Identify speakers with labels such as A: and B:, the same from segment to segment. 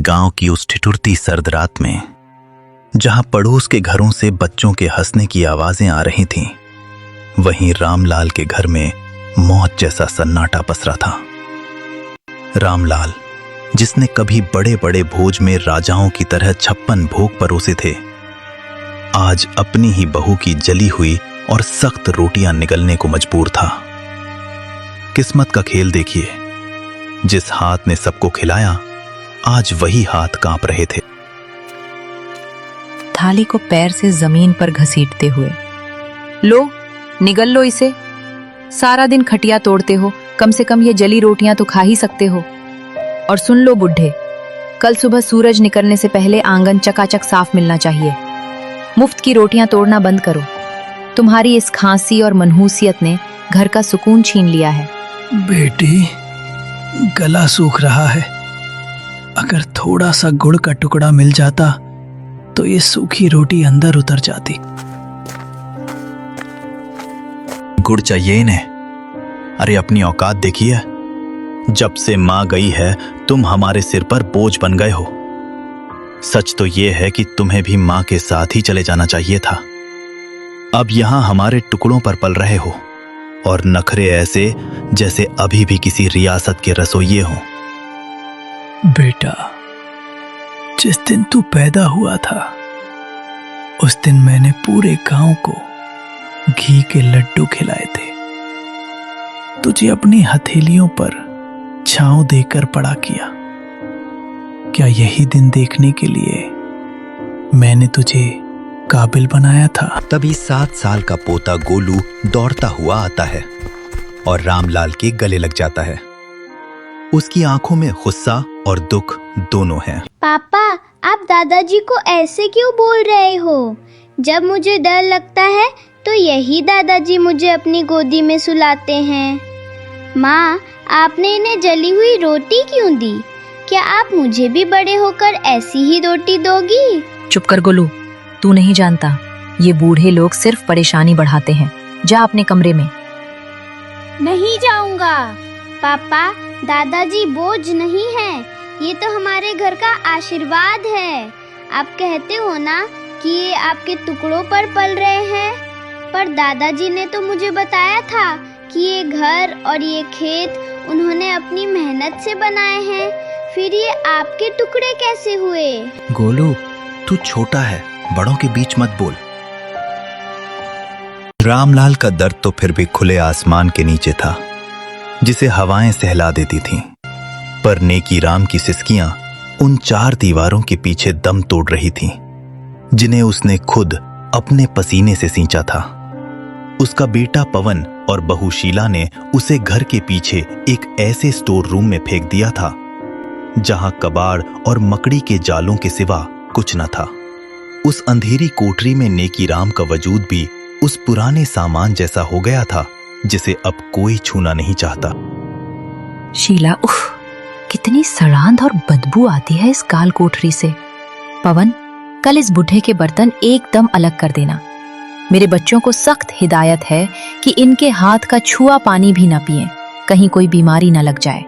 A: गांव की उस ठिठुरती सर्द रात में, जहां पड़ोस के घरों से बच्चों के हंसने की आवाजें आ रही थीं, वहीं रामलाल के घर में मौत जैसा सन्नाटा पसरा था। रामलाल, जिसने कभी बड़े बड़े भोज में राजाओं की तरह 56 भोग परोसे थे, आज अपनी ही बहू की जली हुई और सख्त रोटियां निगलने को मजबूर था। किस्मत का खेल देखिए, जिस हाथ ने सबको खिलाया, आज वही हाथ कांप रहे थे।
B: थाली को पैर से जमीन पर घसीटते हुए, लो निगल लो इसे, सारा दिन खटिया तोड़ते हो, कम से कम ये जली रोटियां तो खा ही सकते हो। और सुन लो बुढ़े, कल सुबह सूरज निकलने से पहले आंगन चकाचक साफ मिलना चाहिए। मुफ्त की रोटियां तोड़ना बंद करो। तुम्हारी इस खांसी और मनहूसियत ने घर का सुकून छीन लिया है।
C: बेटी, गला सूख रहा है, अगर थोड़ा सा गुड़ का टुकड़ा मिल जाता तो ये सूखी रोटी अंदर उतर जाती।
A: गुड़ चाहिए इन्हें? अरे अपनी औकात देखिए, जब से मां गई है तुम हमारे सिर पर बोझ बन गए हो। सच तो यह है कि तुम्हें भी मां के साथ ही चले जाना चाहिए था। अब यहां हमारे टुकड़ों पर पल रहे हो और नखरे ऐसे जैसे अभी भी किसी रियासत के रसोइये हो।
C: बेटा, जिस दिन तू पैदा हुआ था, उस दिन मैंने पूरे गांव को घी के लड्डू खिलाए थे। तुझे अपनी हथेलियों पर छांव देकर बड़ा किया। क्या यही दिन देखने के लिए मैंने तुझे काबिल बनाया था?
A: तभी 7 साल का पोता गोलू दौड़ता हुआ आता है और रामलाल के गले लग जाता है। उसकी आंखों में गुस्सा और दुख दोनों हैं।
D: पापा, आप दादाजी को ऐसे क्यों बोल रहे हो? जब मुझे डर लगता है तो यही दादाजी मुझे अपनी गोदी में सुलाते हैं। माँ, आपने इन्हें जली हुई रोटी क्यों दी? क्या आप मुझे भी बड़े होकर ऐसी ही रोटी दोगी?
B: चुप कर गोलू, तू नहीं जानता, ये बूढ़े लोग सिर्फ परेशानी बढ़ाते हैं। जा अपने कमरे में।
D: नहीं जाऊंगा। पापा, दादाजी बोझ नहीं है, ये तो हमारे घर का आशीर्वाद है। आप कहते हो ना कि ये आपके टुकड़ों पर पल रहे हैं, पर दादाजी ने तो मुझे बताया था कि ये घर और ये खेत उन्होंने अपनी मेहनत से बनाए हैं। फिर ये आपके टुकड़े कैसे हुए?
A: गोलू, तू छोटा है, बड़ों के बीच मत बोल। रामलाल का दर्द तो फिर भी खुले आसमान के नीचे था, जिसे हवाएं सहला देती थीं। पर नेकी राम की सिसकियां उन 4 दीवारों के पीछे दम तोड़ रही थीं, जिन्हें उसने खुद अपने पसीने से सींचा था। उसका बेटा पवन और बहू शीला ने उसे घर के पीछे एक ऐसे स्टोर रूम में फेंक दिया था, जहां कबाड़ और मकड़ी के जालों के सिवा कुछ न था। उस अंधेरी कोठरी में नेकी राम का वजूद भी उस पुराने सामान जैसा हो गया था, जिसे अब कोई छूना नहीं चाहता।
B: शीला, उफ, कितनी सड़ांध और बदबू आती है इस काल कोठरी से। पवन, कल इस बुढ़े के बर्तन एकदम अलग कर देना। मेरे बच्चों को सख्त हिदायत है कि इनके हाथ का छुआ पानी भी ना पिएं, कहीं कोई बीमारी ना लग जाए।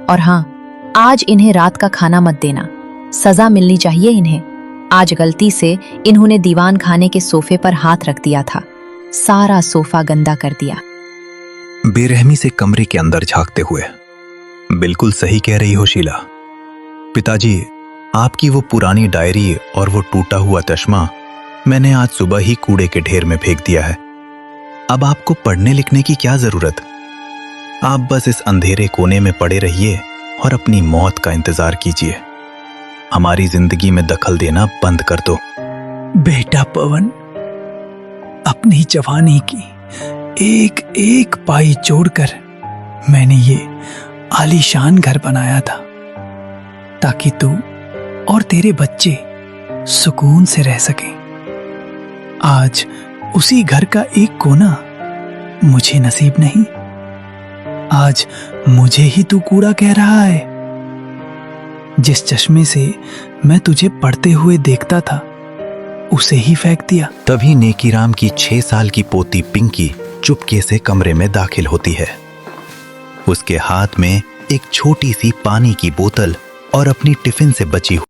B: और हाँ, आज इन्हें रात का खाना मत देना, सजा मिलनी चाहिए इन्हें। आज गलती से इन्होंने दीवान खाने के सोफे पर हाथ रख दिया था, सारा सोफा गंदा कर दिया।
A: बेरहमी से कमरे के अंदर झांकते हुए, बिल्कुल सही कह रही हो शीला। पिताजी, आपकी वो पुरानी डायरी और वो टूटा हुआ चश्मा मैंने आज सुबह ही कूड़े के ढेर में फेंक दिया है। अब आपको पढ़ने लिखने की क्या जरूरत? आप बस इस अंधेरे कोने में पड़े रहिए और अपनी मौत का इंतजार कीजिए। हमारी जिंदगी में दखल देना बंद कर दो।
C: बेटा पवन, अपनी जवानी की एक एक पाई जोड़कर मैंने ये आलीशान घर बनाया था, ताकि तू और तेरे बच्चे सुकून से रह सकें। आज उसी घर का एक कोना मुझे नसीब नहीं। आज मुझे ही तू कूड़ा कह रहा है। जिस चश्मे से मैं तुझे पढ़ते हुए देखता था, उसे ही फेंक दिया।
A: तभी नेकीराम की 6 साल की पोती पिंकी चुपके से कमरे में दाखिल होती है। उसके हाथ में एक छोटी सी पानी की बोतल और अपनी टिफिन से बची